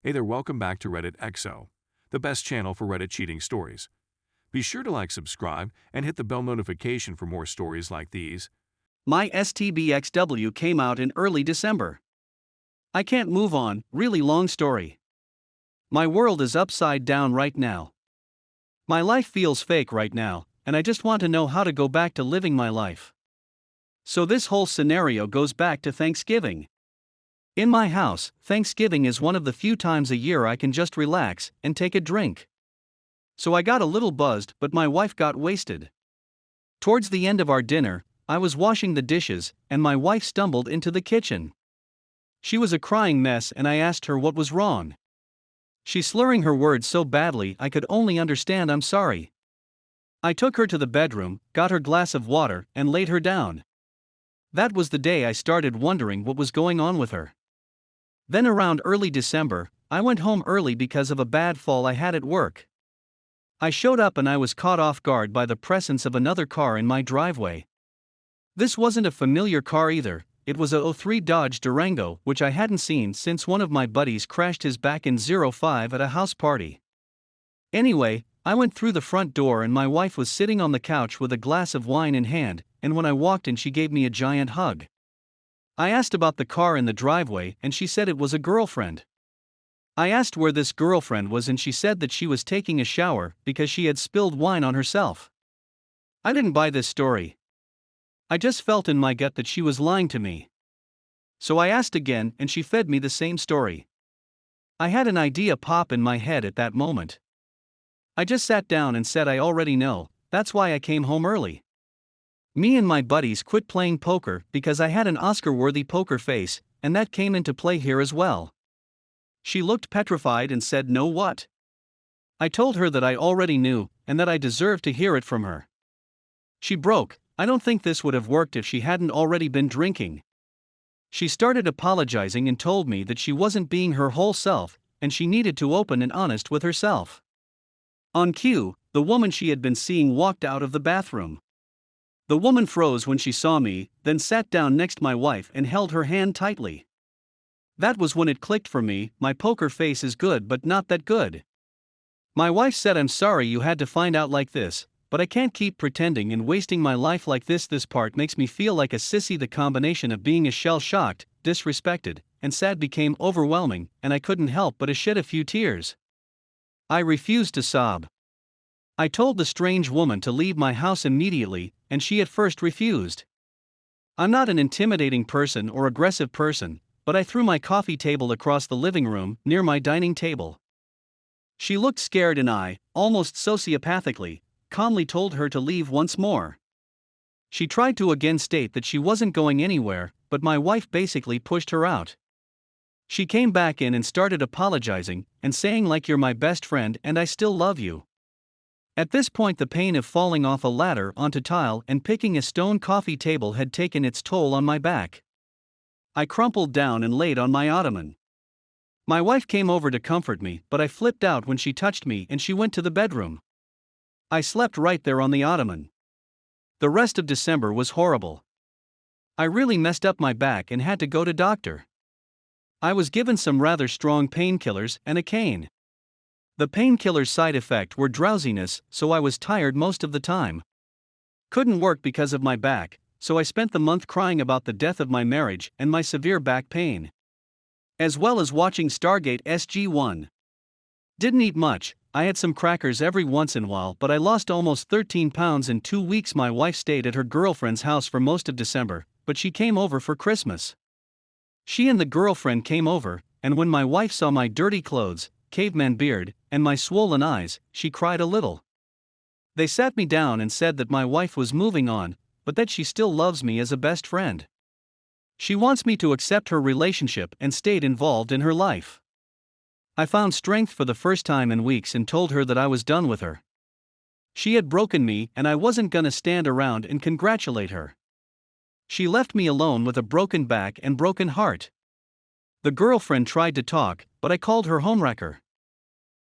Hey there, welcome back to Reddit XO, the best channel for Reddit cheating stories. Be sure to like, subscribe, and hit the bell notification for more stories like these. My STBXW came out in early December. I can't move on, really long story. My world is upside down right now. My life feels fake right now, and I just want to know how to go back to living my life. So this whole scenario goes back to Thanksgiving. In my house, Thanksgiving is one of the few times a year I can just relax and take a drink. So I got a little buzzed, but my wife got wasted. Towards the end of our dinner, I was washing the dishes, and my wife stumbled into the kitchen. She was a crying mess, and I asked her what was wrong. She slurring her words so badly I could only understand "I'm sorry." I took her to the bedroom, got her glass of water, and laid her down. That was the day I started wondering what was going on with her. Then around early December, I went home early because of a bad fall I had at work. I showed up and I was caught off guard by the presence of another car in my driveway. This wasn't a familiar car either, it was a '03 Dodge Durango which I hadn't seen since one of my buddies crashed his back in '05 at a house party. Anyway, I went through the front door and my wife was sitting on the couch with a glass of wine in hand, and when I walked in she gave me a giant hug. I asked about the car in the driveway and she said it was a girlfriend. I asked where this girlfriend was and she said that she was taking a shower because she had spilled wine on herself. I didn't buy this story. I just felt in my gut that she was lying to me. So I asked again and she fed me the same story. I had an idea pop in my head at that moment. I just sat down and said I already know, that's why I came home early. Me and my buddies quit playing poker because I had an Oscar-worthy poker face, and that came into play here as well. She looked petrified and said no what? I told her that I already knew, and that I deserved to hear it from her. She broke. I don't think this would have worked if she hadn't already been drinking. She started apologizing and told me that she wasn't being her whole self, and she needed to open and honest with herself. On cue, the woman she had been seeing walked out of the bathroom. The woman froze when she saw me, then sat down next my wife and held her hand tightly. That was when it clicked for me, my poker face is good but not that good. My wife said I'm sorry you had to find out like this, but I can't keep pretending and wasting my life like this. This part makes me feel like a sissy. The combination of being a shell-shocked, disrespected, and sad became overwhelming, and I couldn't help but shed a few tears. I refused to sob. I told the strange woman to leave my house immediately, and she at first refused. I'm not an intimidating person or aggressive person, but I threw my coffee table across the living room, near my dining table. She looked scared and I, almost sociopathically, calmly told her to leave once more. She tried to again state that she wasn't going anywhere, but my wife basically pushed her out. She came back in and started apologizing, and saying like you're my best friend and I still love you. At this point the pain of falling off a ladder onto tile and picking a stone coffee table had taken its toll on my back. I crumpled down and laid on my ottoman. My wife came over to comfort me, but I flipped out when she touched me and she went to the bedroom. I slept right there on the ottoman. The rest of December was horrible. I really messed up my back and had to go to doctor. I was given some rather strong painkillers and a cane. The painkiller's side effect were drowsiness, so I was tired most of the time. Couldn't work because of my back, so I spent the month crying about the death of my marriage and my severe back pain. As well as watching Stargate SG-1. Didn't eat much, I had some crackers every once in a while, but I lost almost 13 pounds in 2 weeks. My wife stayed at her girlfriend's house for most of December, but she came over for Christmas. She and the girlfriend came over, and when my wife saw my dirty clothes, caveman beard, and my swollen eyes, she cried a little. They sat me down and said that my wife was moving on, but that she still loves me as a best friend. She wants me to accept her relationship and stayed involved in her life. I found strength for the first time in weeks and told her that I was done with her. She had broken me and I wasn't gonna stand around and congratulate her. She left me alone with a broken back and broken heart. The girlfriend tried to talk, but I called her homewrecker.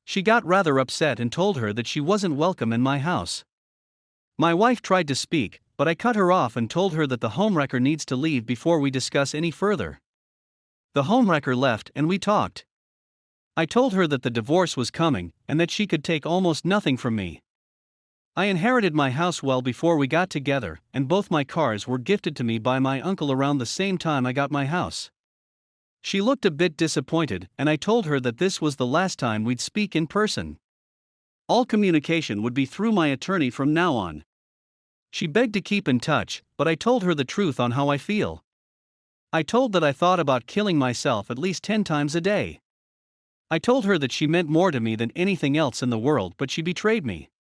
She got rather upset and told her that she wasn't welcome in my house. My wife tried to speak, but I cut her off and told her that the homewrecker needs to leave before we discuss any further. The homewrecker left and we talked. I told her that the divorce was coming and that she could take almost nothing from me. I inherited my house well before we got together, and both my cars were gifted to me by my uncle around the same time I got my house. She looked a bit disappointed, and I told her that this was the last time we'd speak in person. All communication would be through my attorney from now on. She begged to keep in touch, but I told her the truth on how I feel. I told that I thought about killing myself at least 10 times a day. I told her that she meant more to me than anything else in the world, but she betrayed me.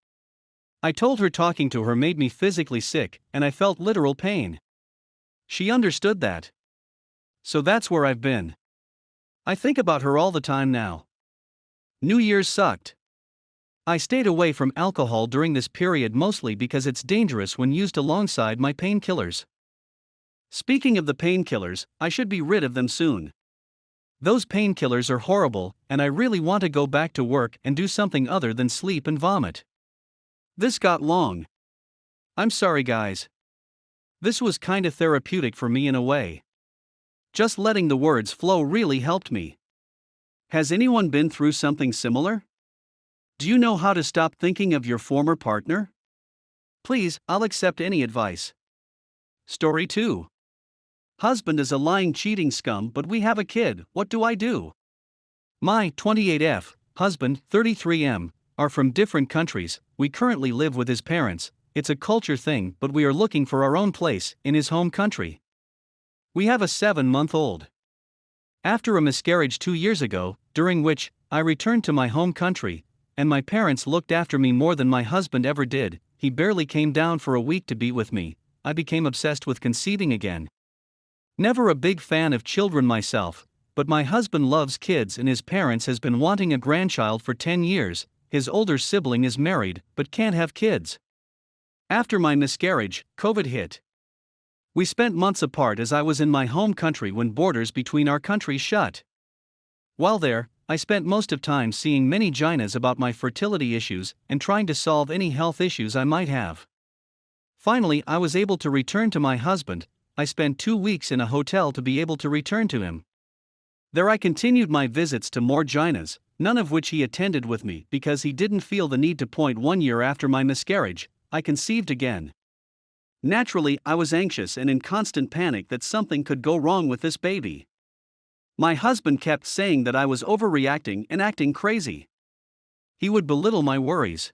I told her talking to her made me physically sick, and I felt literal pain. She understood that. So that's where I've been. I think about her all the time now. New Year's sucked. I stayed away from alcohol during this period mostly because it's dangerous when used alongside my painkillers. Speaking of the painkillers, I should be rid of them soon. Those painkillers are horrible, and I really want to go back to work and do something other than sleep and vomit. This got long. I'm sorry, guys. This was kinda therapeutic for me in a way. Just letting the words flow really helped me. Has anyone been through something similar? Do you know how to stop thinking of your former partner? Please, I'll accept any advice. Story 2. Husband is a lying, cheating scum, but we have a kid. What do I do? My 28F, husband, 33M, are from different countries. We currently live with his parents. It's a culture thing, but we are looking for our own place in his home country. We have a 7-month-old. After a miscarriage 2 years ago, during which I returned to my home country, and my parents looked after me more than my husband ever did, he barely came down for a week to be with me. I became obsessed with conceiving again. Never a big fan of children myself, but my husband loves kids and his parents has been wanting a grandchild for 10 years. His older sibling is married, but can't have kids. After my miscarriage, COVID hit. We spent months apart as I was in my home country when borders between our countries shut. While there, I spent most of time seeing many gynas about my fertility issues and trying to solve any health issues I might have. Finally, I was able to return to my husband. I spent 2 weeks in a hotel to be able to return to him. There I continued my visits to more gynas, none of which he attended with me because he didn't feel the need to. 1 year after my miscarriage, I conceived again. Naturally, I was anxious and in constant panic that something could go wrong with this baby. My husband kept saying that I was overreacting and acting crazy. He would belittle my worries.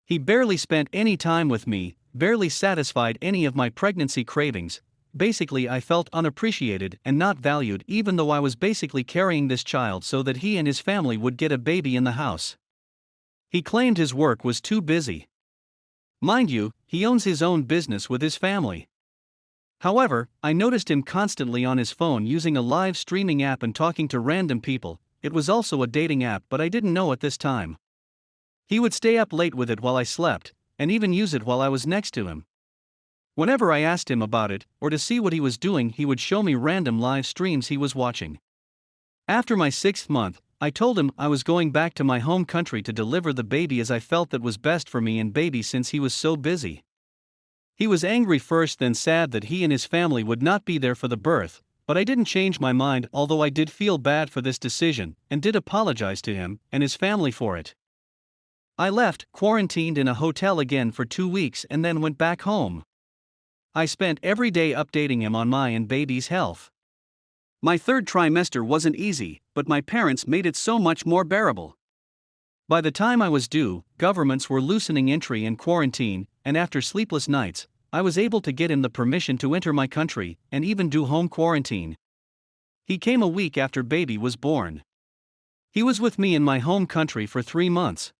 He barely spent any time with me, barely satisfied any of my pregnancy cravings. Basically, I felt unappreciated and not valued, even though I was basically carrying this child so that he and his family would get a baby in the house. He claimed his work was too busy. Mind you, he owns his own business with his family. However, I noticed him constantly on his phone using a live streaming app and talking to random people. It was also a dating app, but I didn't know at this time. He would stay up late with it while I slept, and even use it while I was next to him. Whenever I asked him about it, or to see what he was doing, he would show me random live streams he was watching. After my 6th month, I told him I was going back to my home country to deliver the baby as I felt that was best for me and baby since he was so busy. He was angry first, then sad that he and his family would not be there for the birth, but I didn't change my mind, although I did feel bad for this decision, and did apologize to him and his family for it. I left, quarantined in a hotel again for 2 weeks and then went back home. I spent every day updating him on my and baby's health. My 3rd trimester wasn't easy, but my parents made it so much more bearable. By the time I was due, governments were loosening entry and quarantine, and after sleepless nights, I was able to get him the permission to enter my country, and even do home quarantine. He came a week after baby was born. He was with me in my home country for 3 months.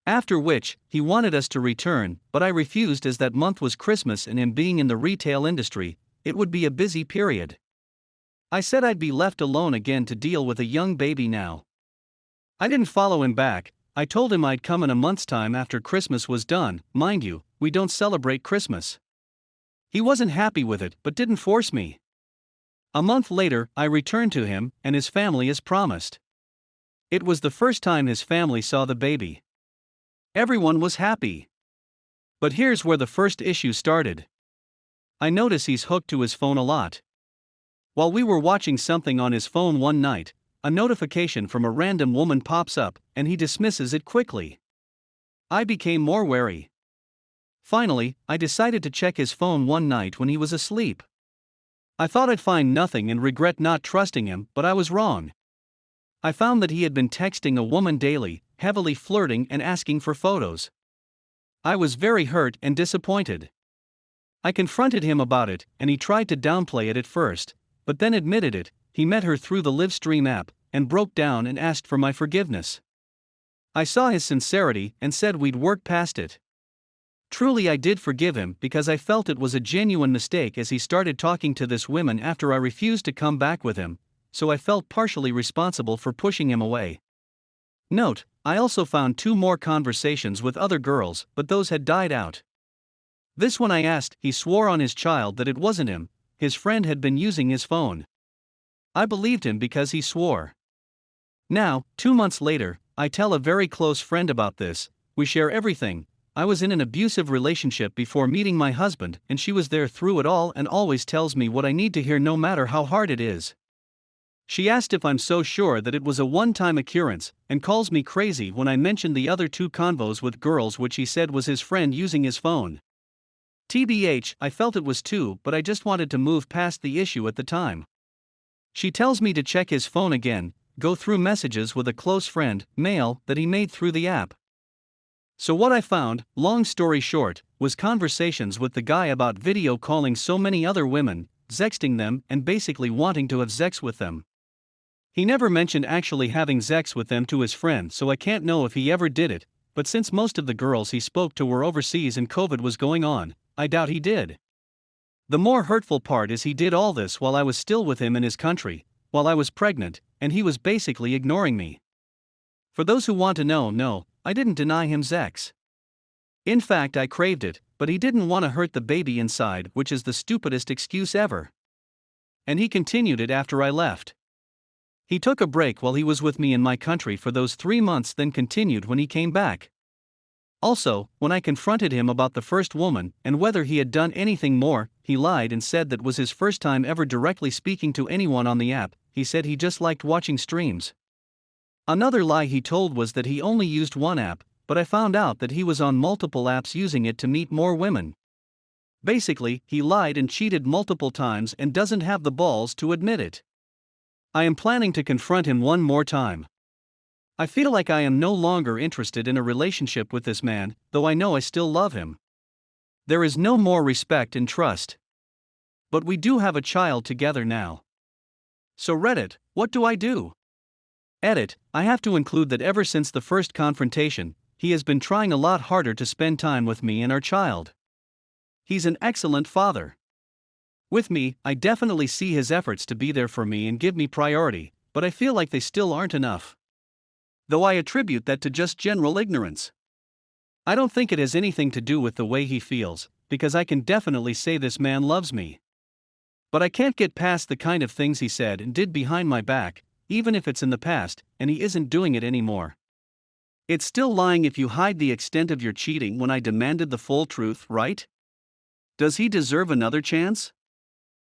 After which, he wanted us to return, but I refused as that month was Christmas and him being in the retail industry, it would be a busy period. I said I'd be left alone again to deal with a young baby now. I didn't follow him back. I told him I'd come in a month's time after Christmas was done. Mind you, we don't celebrate Christmas. He wasn't happy with it but didn't force me. A month later, I returned to him and his family as promised. It was the first time his family saw the baby. Everyone was happy. But here's where the first issue started. I notice he's hooked to his phone a lot. While we were watching something on his phone one night, a notification from a random woman pops up, and he dismisses it quickly. I became more wary. Finally, I decided to check his phone one night when he was asleep. I thought I'd find nothing and regret not trusting him, but I was wrong. I found that he had been texting a woman daily, heavily flirting and asking for photos. I was very hurt and disappointed. I confronted him about it, and he tried to downplay it at first, but then admitted it. He met her through the Livestream app, and broke down and asked for my forgiveness. I saw his sincerity and said we'd work past it. Truly I did forgive him because I felt it was a genuine mistake as he started talking to this woman after I refused to come back with him, so I felt partially responsible for pushing him away. Note, I also found 2 more conversations with other girls, but those had died out. This one I asked, he swore on his child that it wasn't him, his friend had been using his phone. I believed him because he swore. Now, 2 months later, I tell a very close friend about this. We share everything. I was in an abusive relationship before meeting my husband, and she was there through it all and always tells me what I need to hear no matter how hard it is. She asked if I'm so sure that it was a one-time occurrence, and calls me crazy when I mentioned the other 2 convos with girls which he said was his friend using his phone. TBH, I felt it was too, but I just wanted to move past the issue at the time. She tells me to check his phone again, go through messages with a close friend, male, that he made through the app. So what I found, long story short, was conversations with the guy about video calling so many other women, sexting them and basically wanting to have sex with them. He never mentioned actually having sex with them to his friend, so I can't know if he ever did it, but since most of the girls he spoke to were overseas and COVID was going on, I doubt he did. The more hurtful part is he did all this while I was still with him in his country, while I was pregnant, and he was basically ignoring me. For those who want to know, no, I didn't deny him sex. In fact, I craved it, but he didn't want to hurt the baby inside, which is the stupidest excuse ever. And he continued it after I left. He took a break while he was with me in my country for those 3 months, then continued when he came back. Also, when I confronted him about the first woman and whether he had done anything more, he lied and said that was his first time ever directly speaking to anyone on the app. He said he just liked watching streams. Another lie he told was that he only used one app, but I found out that he was on multiple apps using it to meet more women. Basically, he lied and cheated multiple times and doesn't have the balls to admit it. I am planning to confront him one more time. I feel like I am no longer interested in a relationship with this man, though I know I still love him. There is no more respect and trust. But we do have a child together now. So Reddit, what do I do? Edit, I have to include that ever since the first confrontation, he has been trying a lot harder to spend time with me and our child. He's an excellent father. With me, I definitely see his efforts to be there for me and give me priority, but I feel like they still aren't enough. Though I attribute that to just general ignorance. I don't think it has anything to do with the way he feels, because I can definitely say this man loves me. But I can't get past the kind of things he said and did behind my back, even if it's in the past, and he isn't doing it anymore. It's still lying if you hide the extent of your cheating when I demanded the full truth, right? Does he deserve another chance?